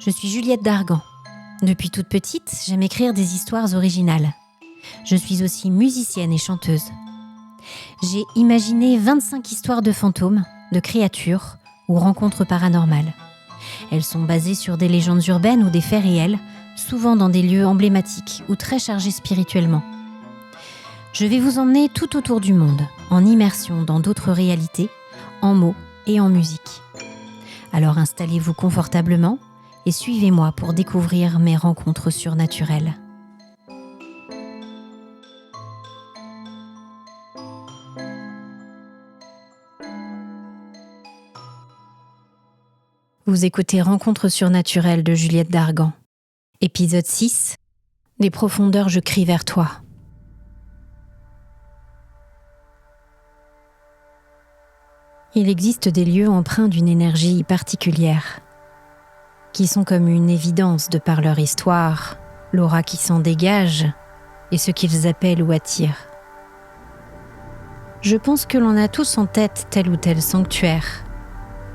Je suis Juliette Dargan. Depuis toute petite, j'aime écrire des histoires originales. Je suis aussi musicienne et chanteuse. J'ai imaginé 25 histoires de fantômes, de créatures ou rencontres paranormales. Elles sont basées sur des légendes urbaines ou des faits réels, souvent dans des lieux emblématiques ou très chargés spirituellement. Je vais vous emmener tout autour du monde, en immersion dans d'autres réalités, en mots et en musique. Alors installez-vous confortablement et suivez-moi pour découvrir mes rencontres surnaturelles. Vous écoutez Rencontres surnaturelles de Juliette Dargan. Épisode 6. Des profondeurs je crie vers toi. Il existe des lieux empreints d'une énergie particulière, qui sont comme une évidence de par leur histoire, l'aura qui s'en dégage et ce qu'ils appellent ou attirent. Je pense que l'on a tous en tête tel ou tel sanctuaire,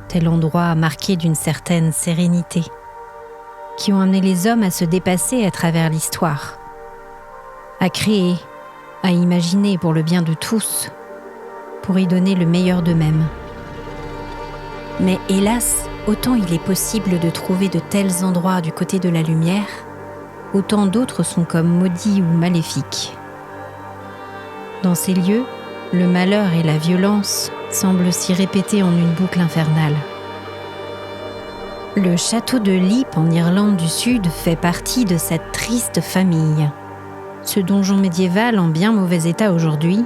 tel endroit marqué d'une certaine sérénité, qui ont amené les hommes à se dépasser à travers l'histoire, à créer, à imaginer pour le bien de tous, pour y donner le meilleur d'eux-mêmes. Mais hélas, autant il est possible de trouver de tels endroits du côté de la lumière, autant d'autres sont comme maudits ou maléfiques. Dans ces lieux, le malheur et la violence semblent s'y répéter en une boucle infernale. Le château de Leap en Irlande du Sud fait partie de cette triste famille. Ce donjon médiéval en bien mauvais état aujourd'hui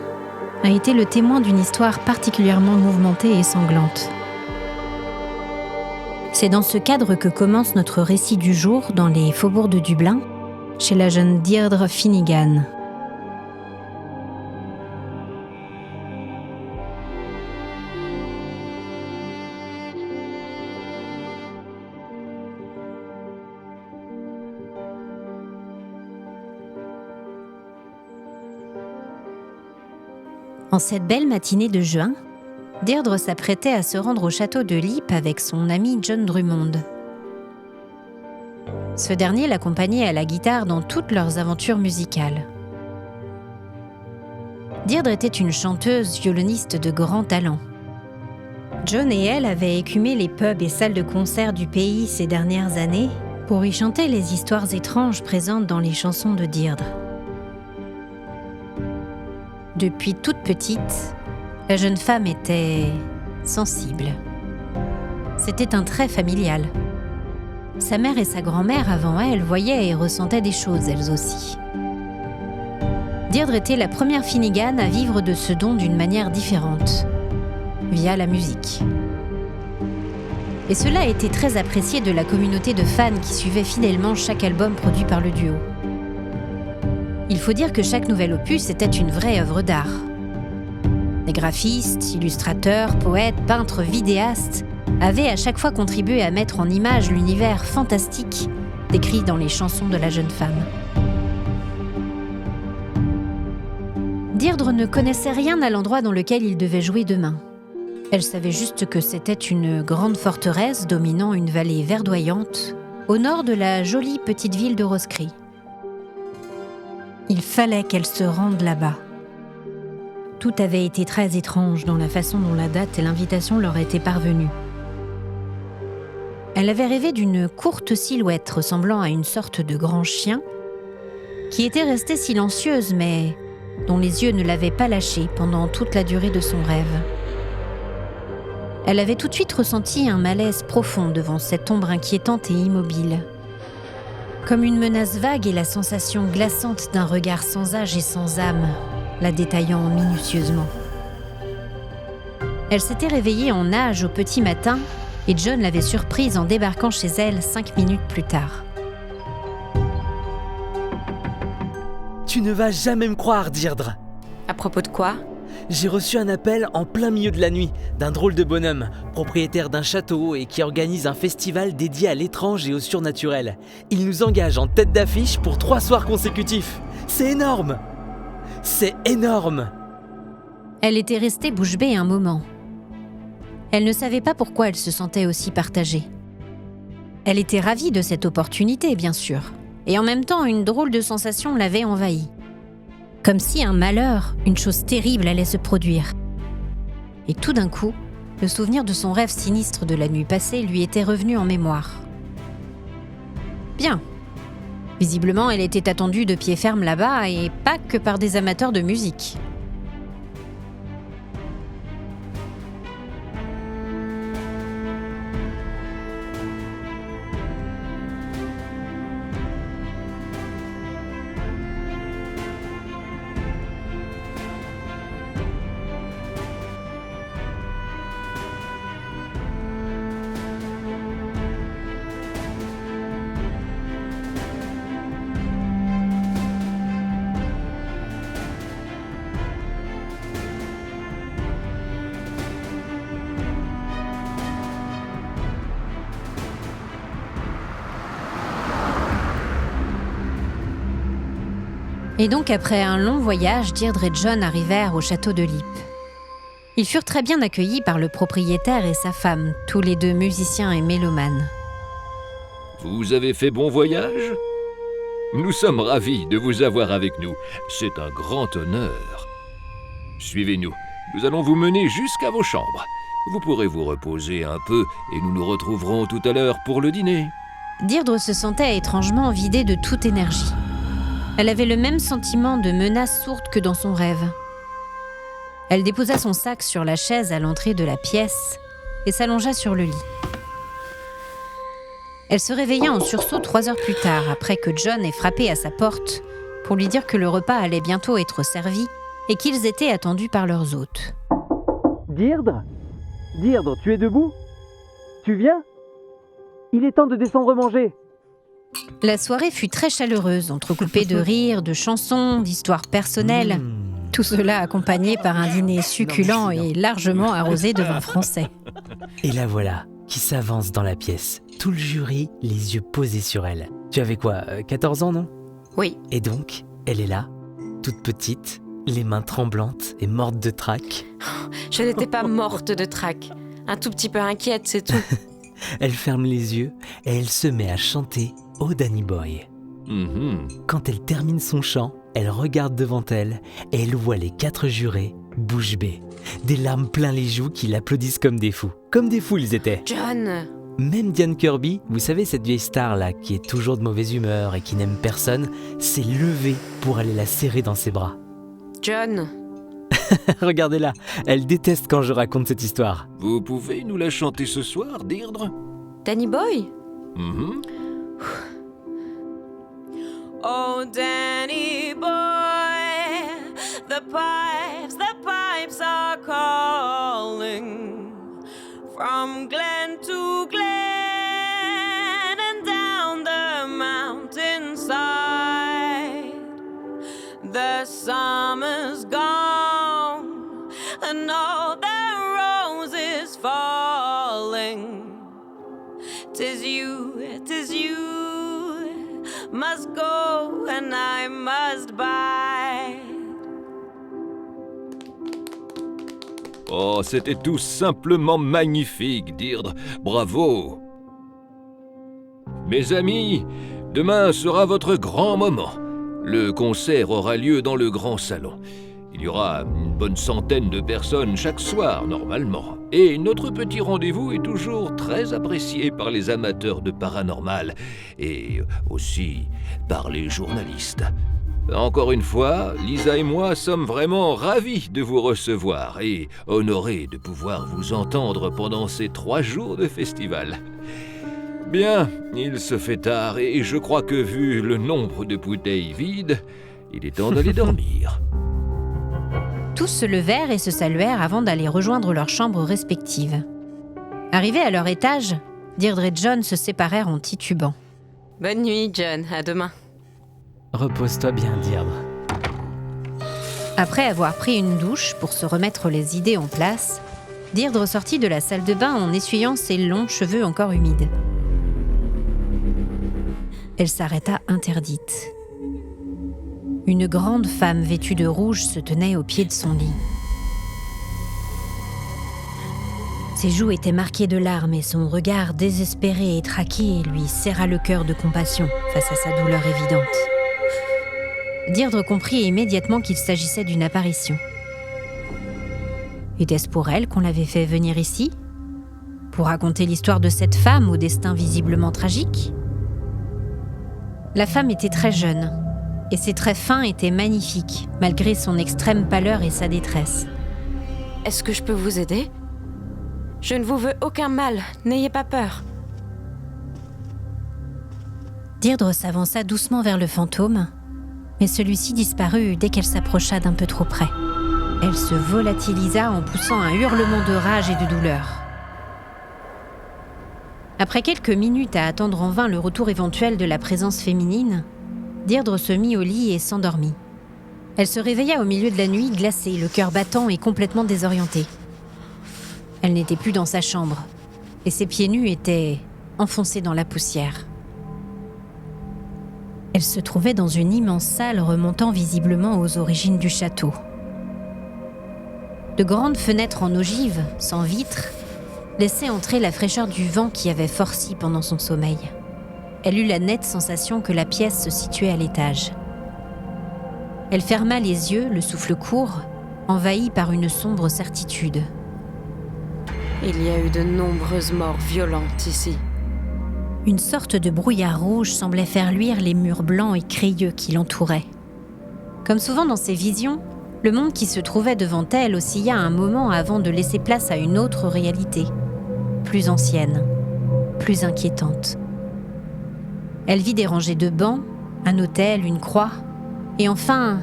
a été le témoin d'une histoire particulièrement mouvementée et sanglante. C'est dans ce cadre que commence notre récit du jour dans les faubourgs de Dublin, chez la jeune Deirdre Finnegan. En cette belle matinée de juin, Deirdre s'apprêtait à se rendre au château de Leap avec son ami John Drummond. Ce dernier l'accompagnait à la guitare dans toutes leurs aventures musicales. Deirdre était une chanteuse violoniste de grand talent. John et elle avaient écumé les pubs et salles de concert du pays ces dernières années pour y chanter les histoires étranges présentes dans les chansons de Deirdre. Depuis toute petite, la jeune femme était sensible. C'était un trait familial. Sa mère et sa grand-mère avant elle voyaient et ressentaient des choses elles aussi. Deirdre était la première Finnegan à vivre de ce don d'une manière différente, via la musique. Et cela a été très apprécié de la communauté de fans qui suivaient fidèlement chaque album produit par le duo. Il faut dire que chaque nouvel opus était une vraie œuvre d'art. Les graphistes, illustrateurs, poètes, peintres, vidéastes avaient à chaque fois contribué à mettre en image l'univers fantastique décrit dans les chansons de la jeune femme. Deirdre ne connaissait rien à l'endroit dans lequel il devait jouer demain. Elle savait juste que c'était une grande forteresse dominant une vallée verdoyante au nord de la jolie petite ville de Roscrea. Il fallait qu'elle se rende là-bas. Tout avait été très étrange dans la façon dont la date et l'invitation leur étaient parvenues. Elle avait rêvé d'une courte silhouette ressemblant à une sorte de grand chien qui était restée silencieuse mais dont les yeux ne l'avaient pas lâchée pendant toute la durée de son rêve. Elle avait tout de suite ressenti un malaise profond devant cette ombre inquiétante et immobile, comme une menace vague et la sensation glaçante d'un regard sans âge et sans âme, la détaillant minutieusement. Elle s'était réveillée en nage au petit matin et John l'avait surprise en débarquant chez elle 5 minutes plus tard. Tu ne vas jamais me croire, Deirdre. À propos de quoi ? J'ai reçu un appel en plein milieu de la nuit d'un drôle de bonhomme, propriétaire d'un château et qui organise un festival dédié à l'étrange et au surnaturel. Il nous engage en tête d'affiche pour 3 soirs consécutifs. C'est énorme ! C'est énorme ! Elle était restée bouche bée un moment. Elle ne savait pas pourquoi elle se sentait aussi partagée. Elle était ravie de cette opportunité, bien sûr, et en même temps, une drôle de sensation l'avait envahie. Comme si un malheur, une chose terrible allait se produire. Et tout d'un coup, le souvenir de son rêve sinistre de la nuit passée lui était revenu en mémoire. Bien. Visiblement, elle était attendue de pied ferme là-bas, et pas que par des amateurs de musique. Et donc, après un long voyage, Deirdre et John arrivèrent au château de Leap. Ils furent très bien accueillis par le propriétaire et sa femme, tous les deux musiciens et mélomanes. Vous avez fait bon voyage ? Nous sommes ravis de vous avoir avec nous. C'est un grand honneur. Suivez-nous. Nous allons vous mener jusqu'à vos chambres. Vous pourrez vous reposer un peu et nous nous retrouverons tout à l'heure pour le dîner. Deirdre se sentait étrangement vidée de toute énergie. Elle avait le même sentiment de menace sourde que dans son rêve. Elle déposa son sac sur la chaise à l'entrée de la pièce et s'allongea sur le lit. Elle se réveilla en sursaut 3 heures plus tard, après que John ait frappé à sa porte pour lui dire que le repas allait bientôt être servi et qu'ils étaient attendus par leurs hôtes. Deirdre ? Deirdre, tu es debout ? Tu viens ? Il est temps de descendre manger. La soirée fut très chaleureuse, entrecoupée de rires, de chansons, d'histoires personnelles. Tout cela accompagné par un dîner succulent et largement arrosé de vin français. Et la voilà, qui s'avance dans la pièce. Tout le jury, les yeux posés sur elle. Tu avais quoi, 14 ans, non ? Oui. Et donc, elle est là, toute petite, les mains tremblantes et morte de trac. Je n'étais pas morte de trac. Un tout petit peu inquiète, c'est tout. Elle ferme les yeux et elle se met à chanter « Oh Danny Boy ». Quand elle termine son chant, elle regarde devant elle et elle voit les 4 jurés, bouche bée, des larmes plein les joues qui l'applaudissent comme des fous. Comme des fous ils étaient. John! Même Diane Kirby, vous savez cette vieille star-là qui est toujours de mauvaise humeur et qui n'aime personne, s'est levée pour aller la serrer dans ses bras. John! Regardez-la, elle déteste quand je raconte cette histoire. Vous pouvez nous la chanter ce soir, Deirdre ? Danny Boy? Oh, Danny boy, the pipes are calling from glen to glen and down the mountainside. The summer's gone and all the roses falling. 'Tis you, must go and I must bide. Oh, c'était tout simplement magnifique, Deirdre. Bravo! Mes amis, demain sera votre grand moment. Le concert aura lieu dans le grand salon. Il y aura une bonne centaine de personnes chaque soir, normalement. Et notre petit rendez-vous est toujours très apprécié par les amateurs de paranormal et aussi par les journalistes. Encore une fois, Lisa et moi sommes vraiment ravis de vous recevoir et honorés de pouvoir vous entendre pendant ces 3 jours de festival. Bien, il se fait tard et je crois que vu le nombre de bouteilles vides, il est temps d'aller dormir. Tous se levèrent et se saluèrent avant d'aller rejoindre leurs chambres respectives. Arrivés à leur étage, Deirdre et John se séparèrent en titubant. Bonne nuit, John. À demain. Repose-toi bien, Deirdre. Après avoir pris une douche pour se remettre les idées en place, Deirdre sortit de la salle de bain en essuyant ses longs cheveux encore humides. Elle s'arrêta interdite. Une grande femme vêtue de rouge se tenait au pied de son lit. Ses joues étaient marquées de larmes et son regard désespéré et traqué lui serra le cœur de compassion face à sa douleur évidente. Deirdre comprit immédiatement qu'il s'agissait d'une apparition. Était-ce pour elle qu'on l'avait fait venir ici ? Pour raconter l'histoire de cette femme au destin visiblement tragique ? La femme était très jeune, et ses traits fins étaient magnifiques, malgré son extrême pâleur et sa détresse. Est-ce que je peux vous aider ? Je ne vous veux aucun mal, n'ayez pas peur. Deirdre s'avança doucement vers le fantôme, mais celui-ci disparut dès qu'elle s'approcha d'un peu trop près. Elle se volatilisa en poussant un hurlement de rage et de douleur. Après quelques minutes à attendre en vain le retour éventuel de la présence féminine, Deirdre se mit au lit et s'endormit. Elle se réveilla au milieu de la nuit, glacée, le cœur battant et complètement désorientée. Elle n'était plus dans sa chambre, et ses pieds nus étaient enfoncés dans la poussière. Elle se trouvait dans une immense salle remontant visiblement aux origines du château. De grandes fenêtres en ogive, sans vitres, laissaient entrer la fraîcheur du vent qui avait forci pendant son sommeil. Elle eut la nette sensation que la pièce se situait à l'étage. Elle ferma les yeux, le souffle court, envahie par une sombre certitude. Il y a eu de nombreuses morts violentes ici. Une sorte de brouillard rouge semblait faire luire les murs blancs et crayeux qui l'entouraient. Comme souvent dans ses visions, le monde qui se trouvait devant elle oscilla un moment avant de laisser place à une autre réalité, plus ancienne, plus inquiétante. Elle vit des rangées de bancs, un autel, une croix, et enfin,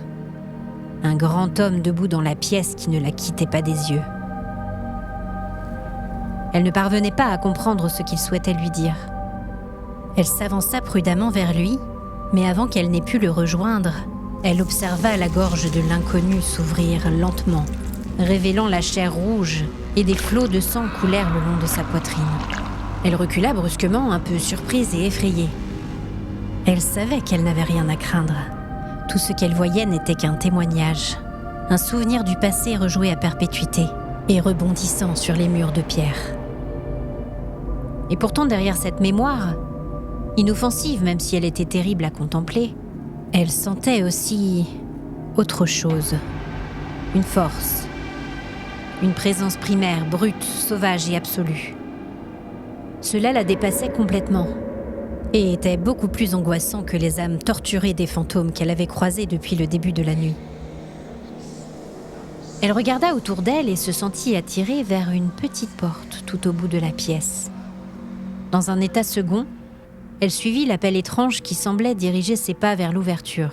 un grand homme debout dans la pièce qui ne la quittait pas des yeux. Elle ne parvenait pas à comprendre ce qu'il souhaitait lui dire. Elle s'avança prudemment vers lui, mais avant qu'elle n'ait pu le rejoindre, elle observa la gorge de l'inconnu s'ouvrir lentement, révélant la chair rouge, et des flots de sang coulèrent le long de sa poitrine. Elle recula brusquement, un peu surprise et effrayée. Elle savait qu'elle n'avait rien à craindre. Tout ce qu'elle voyait n'était qu'un témoignage, un souvenir du passé rejoué à perpétuité et rebondissant sur les murs de pierre. Et pourtant, derrière cette mémoire, inoffensive même si elle était terrible à contempler, elle sentait aussi autre chose, une force, une présence primaire, brute, sauvage et absolue. Cela la dépassait complètement et était beaucoup plus angoissant que les âmes torturées des fantômes qu'elle avait croisés depuis le début de la nuit. Elle regarda autour d'elle et se sentit attirée vers une petite porte tout au bout de la pièce. Dans un état second, elle suivit l'appel étrange qui semblait diriger ses pas vers l'ouverture.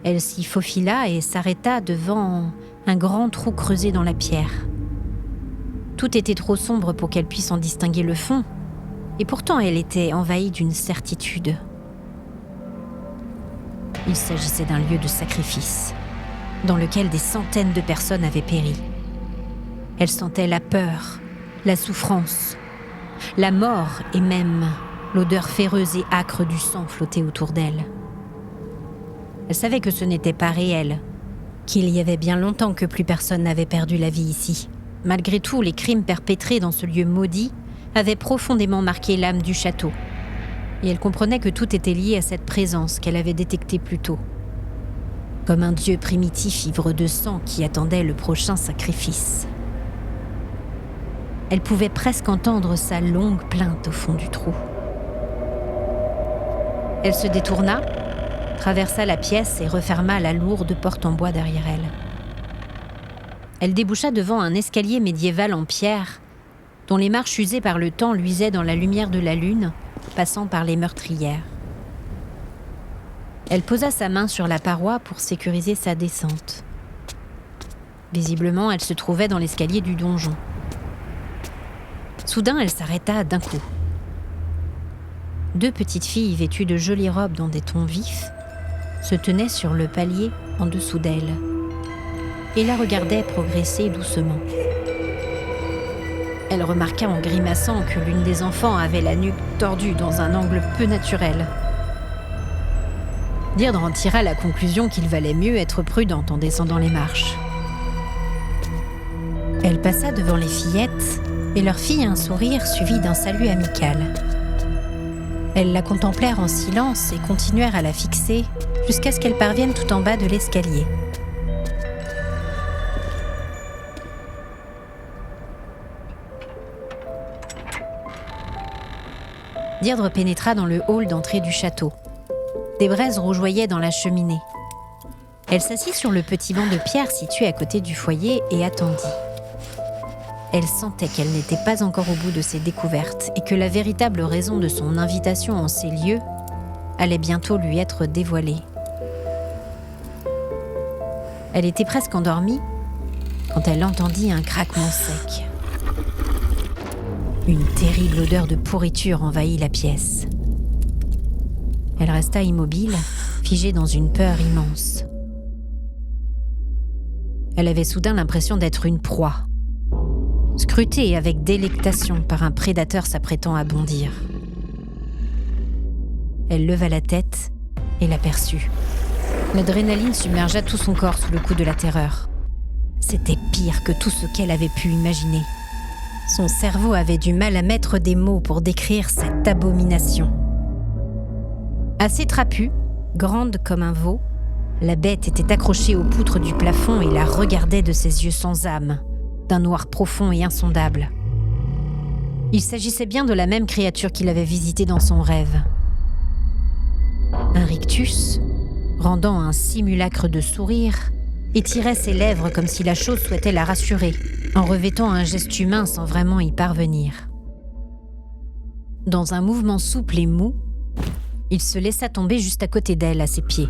Elle s'y faufila et s'arrêta devant un grand trou creusé dans la pierre. Tout était trop sombre pour qu'elle puisse en distinguer le fond, et pourtant elle était envahie d'une certitude. Il s'agissait d'un lieu de sacrifice, dans lequel des centaines de personnes avaient péri. Elle sentait la peur, la souffrance, la mort et même l'odeur féreuse et âcre du sang flotter autour d'elle. Elle savait que ce n'était pas réel, qu'il y avait bien longtemps que plus personne n'avait perdu la vie ici. Malgré tout, les crimes perpétrés dans ce lieu maudit avaient profondément marqué l'âme du château. Et elle comprenait que tout était lié à cette présence qu'elle avait détectée plus tôt. Comme un dieu primitif ivre de sang qui attendait le prochain sacrifice. Elle pouvait presque entendre sa longue plainte au fond du trou. Elle se détourna, traversa la pièce et referma la lourde porte en bois derrière elle. Elle déboucha devant un escalier médiéval en pierre, dont les marches usées par le temps luisaient dans la lumière de la lune, passant par les meurtrières. Elle posa sa main sur la paroi pour sécuriser sa descente. Visiblement, elle se trouvait dans l'escalier du donjon. Soudain, elle s'arrêta d'un coup. 2 petites filles vêtues de jolies robes dans des tons vifs se tenaient sur le palier en dessous d'elle et la regardaient progresser doucement. Elle remarqua en grimaçant que l'une des enfants avait la nuque tordue dans un angle peu naturel. Deirdre en tira la conclusion qu'il valait mieux être prudente en descendant les marches. Elle passa devant les fillettes et leur fit un sourire suivi d'un salut amical. Elles la contemplèrent en silence et continuèrent à la fixer jusqu'à ce qu'elle parvienne tout en bas de l'escalier. Deirdre pénétra dans le hall d'entrée du château. Des braises rougeoyaient dans la cheminée. Elle s'assit sur le petit banc de pierre situé à côté du foyer et attendit. Elle sentait qu'elle n'était pas encore au bout de ses découvertes et que la véritable raison de son invitation en ces lieux allait bientôt lui être dévoilée. Elle était presque endormie quand elle entendit un craquement sec. Une terrible odeur de pourriture envahit la pièce. Elle resta immobile, figée dans une peur immense. Elle avait soudain l'impression d'être une proie, scrutée avec délectation par un prédateur s'apprêtant à bondir. Elle leva la tête et l'aperçut. L'adrénaline submergea tout son corps sous le coup de la terreur. C'était pire que tout ce qu'elle avait pu imaginer. Son cerveau avait du mal à mettre des mots pour décrire cette abomination. Assez trapue, grande comme un veau, la bête était accrochée aux poutres du plafond et la regardait de ses yeux sans âme, d'un noir profond et insondable. Il s'agissait bien de la même créature qu'il avait visitée dans son rêve. Un rictus, rendant un simulacre de sourire, étirait ses lèvres comme si la chose souhaitait la rassurer, en revêtant un geste humain sans vraiment y parvenir. Dans un mouvement souple et mou, il se laissa tomber juste à côté d'elle, à ses pieds.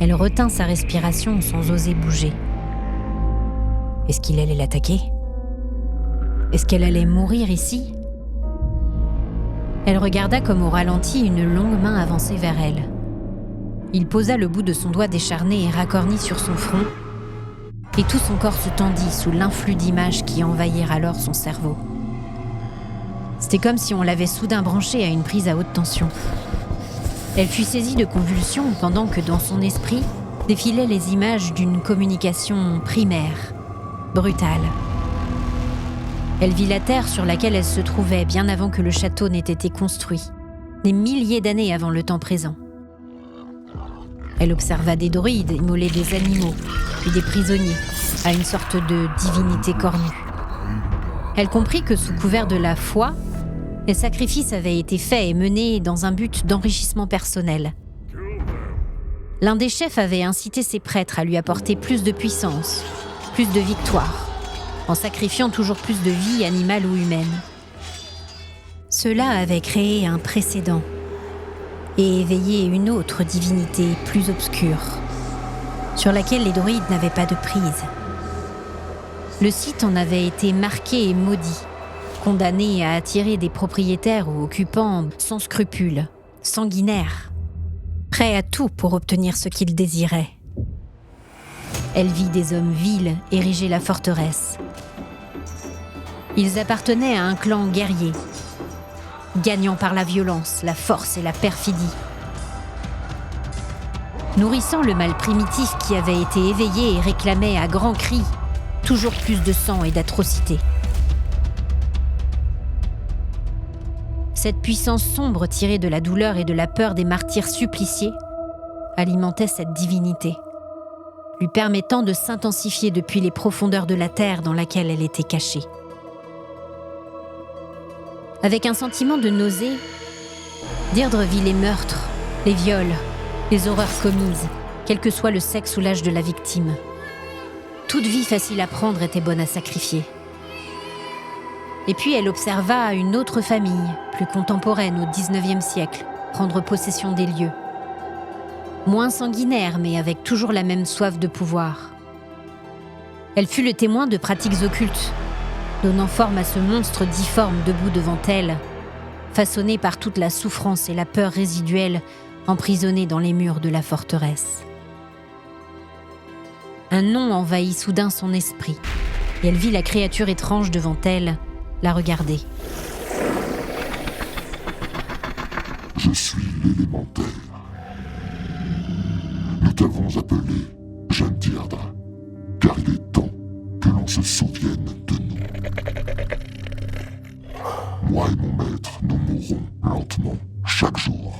Elle retint sa respiration sans oser bouger. Est-ce qu'il allait l'attaquer ? Est-ce qu'elle allait mourir ici ? Elle regarda comme au ralenti une longue main avancer vers elle. Il posa le bout de son doigt décharné et racorni sur son front, et tout son corps se tendit sous l'influx d'images qui envahirent alors son cerveau. C'était comme si on l'avait soudain branché à une prise à haute tension. Elle fut saisie de convulsions pendant que dans son esprit défilaient les images d'une communication primaire, brutale. Elle vit la terre sur laquelle elle se trouvait bien avant que le château n'ait été construit, des milliers d'années avant le temps présent. Elle observa des druides immoler des animaux, puis des prisonniers, à une sorte de divinité cornue. Elle comprit que sous couvert de la foi, les sacrifices avaient été faits et menés dans un but d'enrichissement personnel. L'un des chefs avait incité ses prêtres à lui apporter plus de puissance, plus de victoire, en sacrifiant toujours plus de vie animale ou humaine. Cela avait créé un précédent et éveillé une autre divinité plus obscure, sur laquelle les druides n'avaient pas de prise. Le site en avait été marqué et maudit, condamné à attirer des propriétaires ou occupants sans scrupules, sanguinaires, prêts à tout pour obtenir ce qu'ils désiraient. Elle vit des hommes vils ériger la forteresse. Ils appartenaient à un clan guerrier, gagnant par la violence, la force et la perfidie. Nourrissant le mal primitif qui avait été éveillé et réclamait à grands cris toujours plus de sang et d'atrocités. Cette puissance sombre tirée de la douleur et de la peur des martyrs suppliciés alimentait cette divinité, lui permettant de s'intensifier depuis les profondeurs de la terre dans laquelle elle était cachée. Avec un sentiment de nausée, Deirdre vit les meurtres, les viols, les horreurs commises, quel que soit le sexe ou l'âge de la victime. Toute vie facile à prendre était bonne à sacrifier. Et puis elle observa une autre famille, plus contemporaine au XIXe siècle, prendre possession des lieux. Moins sanguinaire, mais avec toujours la même soif de pouvoir. Elle fut le témoin de pratiques occultes, donnant forme à ce monstre difforme debout devant elle, façonné par toute la souffrance et la peur résiduelle emprisonnée dans les murs de la forteresse. Un nom envahit soudain son esprit, et elle vit la créature étrange devant elle, la regarder. Je suis l'élémentaire. Nous t'avons appelé Jeanne Deirdre, car il est temps que l'on l'on se souvienne de nous. Moi et mon maître, nous mourrons lentement, chaque jour.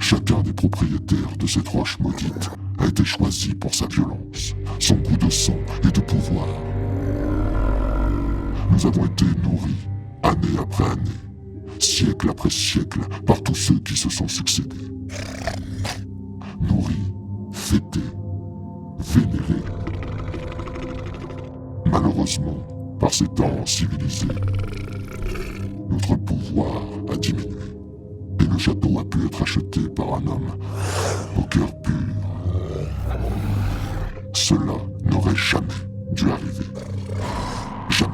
Chacun des propriétaires de cette roche maudite a été choisi pour sa violence, son coup de sang et de pouvoir. Nous avons été nourris, année après année, siècle après siècle, par tous ceux qui se sont succédés. Nourris, fêtés, vénérés. Malheureusement, par ces temps civilisés, notre pouvoir a diminué et le château a pu être acheté par un homme au cœur pur. Cela n'aurait jamais dû arriver. Jamais.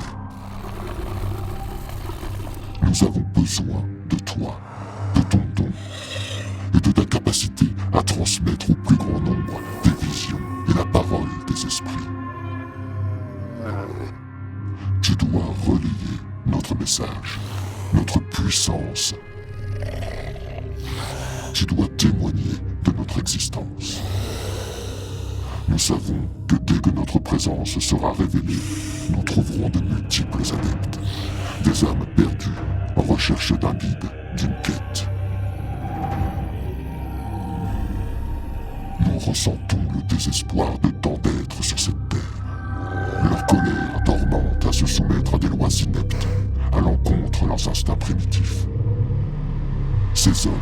Nous avons besoin de toi, de ton don et de ta capacité à transmettre au plus grand nombre tes visions et la parole des esprits. Tu dois relayer notre message, notre puissance. Tu dois témoigner de notre existence. Nous savons que dès que notre présence sera révélée, nous trouverons de multiples adeptes, des âmes perdues en recherche d'un guide, d'une quête. Nous ressentons le désespoir de tant d'êtres sur cette terre. Leur colère dormante à se soumettre à des lois ineptes, à l'encontre de leurs instincts primitifs. Ces hommes,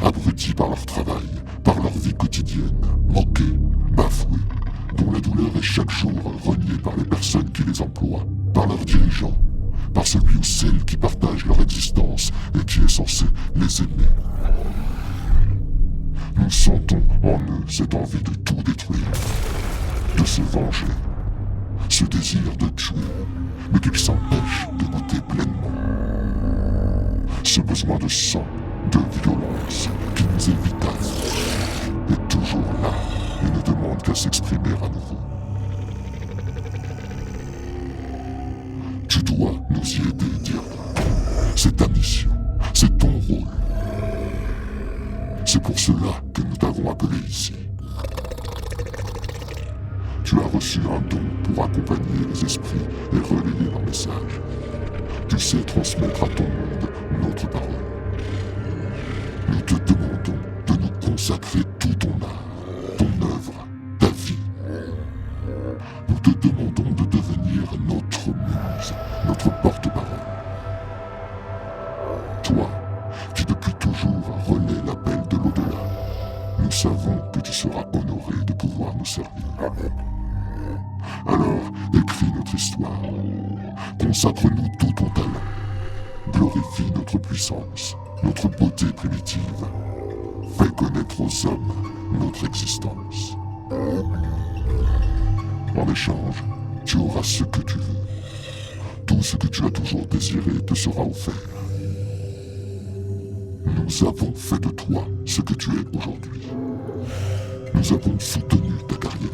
abrutis par leur travail, par leur vie quotidienne, moqués, bafoués, dont la douleur est chaque jour reniée par les personnes qui les emploient, par leurs dirigeants, par celui ou celle qui partage leur existence et qui est censé les aimer. Nous sentons en eux cette envie de tout détruire, de se venger, ce désir de tuer, mais qu'ils s'empêchent de goûter pleinement. Ce besoin de sang, de violence, qui nous est vital, est toujours là et ne demande qu'à s'exprimer à nouveau. Tu dois nous y aider, Dieu. C'est ta mission, c'est ton rôle. C'est pour cela que nous t'avons appelé ici. Tu as reçu un don pour accompagner les esprits et relayer leur message. Tu sais transmettre à ton monde notre parole. Nous te demandons de nous consacrer tout ton art, ton œuvre, ta vie. Nous te demandons de devenir notre muse, notre porte-parole. Toi, qui depuis toujours relais l'appel de l'au-delà, nous savons que tu seras honoré de pouvoir nous servir. Alors, écris notre histoire. Consacre-nous tout ton talent. Glorifie notre puissance, notre beauté primitive. Fais connaître aux hommes notre existence. En échange, tu auras ce que tu veux. Tout ce que tu as toujours désiré te sera offert. Nous avons fait de toi ce que tu es aujourd'hui. Nous avons soutenu ta carrière.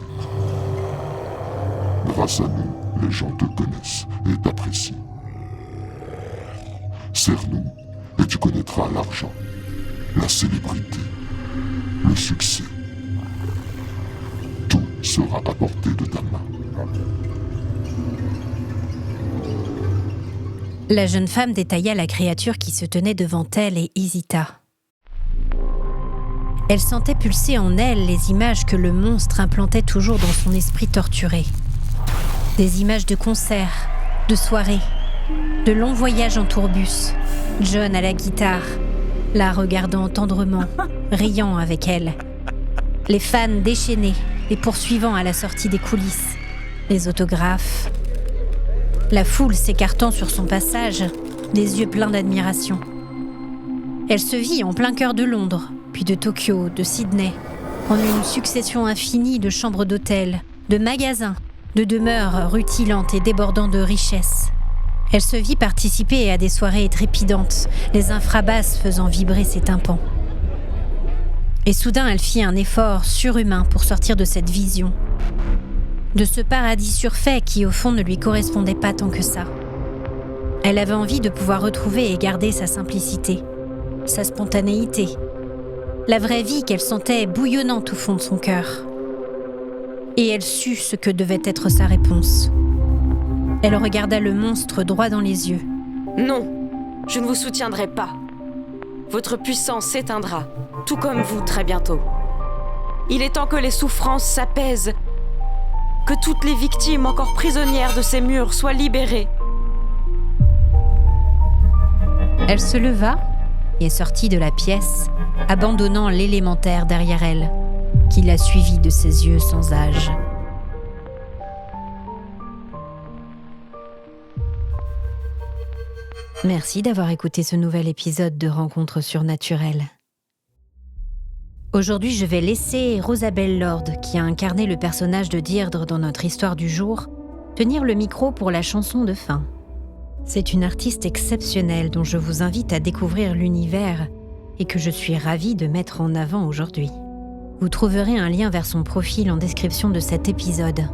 Grâce à nous, les gens te connaissent et t'apprécient. Sers-nous et tu connaîtras l'argent, la célébrité, le succès. Tout sera à portée de ta main. La jeune femme détailla la créature qui se tenait devant elle et hésita. Elle sentait pulser en elle les images que le monstre implantait toujours dans son esprit torturé. Des images de concerts, de soirées, de longs voyages en tourbus, John à la guitare, la regardant tendrement, riant avec elle. Les fans déchaînés, les poursuivant à la sortie des coulisses, les autographes. La foule s'écartant sur son passage, les yeux pleins d'admiration. Elle se vit en plein cœur de Londres, puis de Tokyo, de Sydney, en une succession infinie de chambres d'hôtel, de magasins, de demeures rutilantes et débordant de richesses. Elle se vit participer à des soirées trépidantes, les infrabasses faisant vibrer ses tympans. Et soudain, elle fit un effort surhumain pour sortir de cette vision, de ce paradis surfait qui, au fond, ne lui correspondait pas tant que ça. Elle avait envie de pouvoir retrouver et garder sa simplicité, sa spontanéité, la vraie vie qu'elle sentait bouillonnante au fond de son cœur. Et elle sut ce que devait être sa réponse. Elle regarda le monstre droit dans les yeux. Non, je ne vous soutiendrai pas. Votre puissance s'éteindra, tout comme vous très bientôt. Il est temps que les souffrances s'apaisent, que toutes les victimes encore prisonnières de ces murs soient libérées. Elle se leva et sortit de la pièce, abandonnant l'élémentaire derrière elle, qui la suivit de ses yeux sans âge. Merci d'avoir écouté ce nouvel épisode de Rencontres surnaturelles. Aujourd'hui, je vais laisser Rosabelle Lord, qui a incarné le personnage de Deirdre dans notre histoire du jour, tenir le micro pour la chanson de fin. C'est une artiste exceptionnelle dont je vous invite à découvrir l'univers et que je suis ravie de mettre en avant aujourd'hui. Vous trouverez un lien vers son profil en description de cet épisode.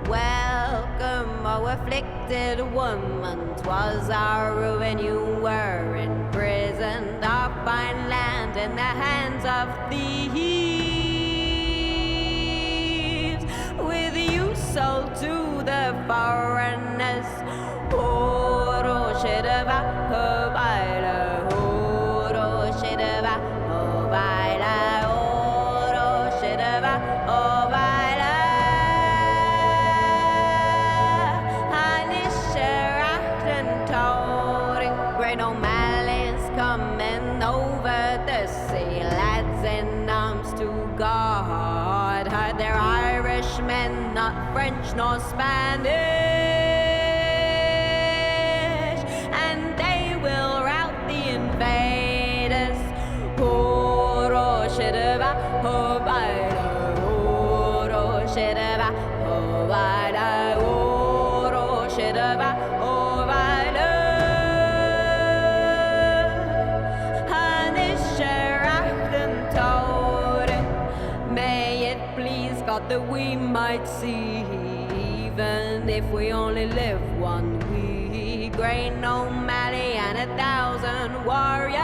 Welcome, oh afflicted woman, 'twas our ruin. You were imprisoned off fine land in the hands of thieves. With you sold to the foreigners. Oro shidava, oh baila, oro shidava, oh baila, oro shidava, oh baila. Great O'Malley's coming over the sea, lads in arms to God. Heard they're Irishmen, not French nor Spanish, and they will rout the invaders. Oro shidava, oh baila, oro shidava, oh baila, oro shidava, oh baila. That we might see, even if we only live 1 week. Great O'Malley and 1,000 warriors,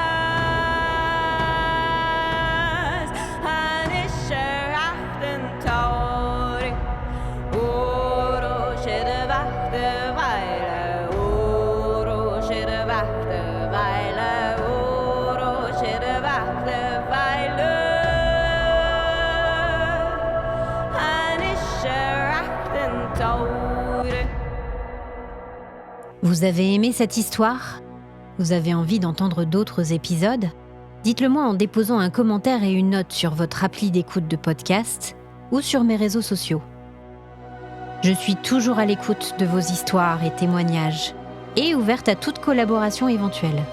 and it's sure often told. Oro shidava the vile, oro shidava the vile, oro shidava the vile. Vous avez aimé cette histoire ? Vous avez envie d'entendre d'autres épisodes ? Dites-le moi en déposant un commentaire et une note sur votre appli d'écoute de podcast ou sur mes réseaux sociaux. Je suis toujours à l'écoute de vos histoires et témoignages et ouverte à toute collaboration éventuelle.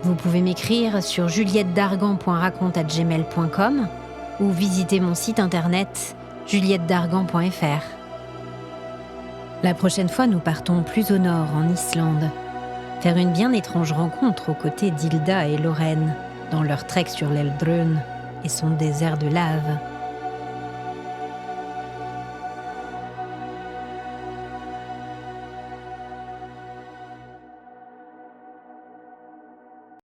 Vous pouvez m'écrire sur juliettedargan.raconte@gmail.com ou visiter mon site internet juliettedargan.fr. La prochaine fois, nous partons plus au nord, en Islande, faire une bien étrange rencontre aux côtés d'Hilda et Lorraine, dans leur trek sur l'Eldrun et son désert de lave.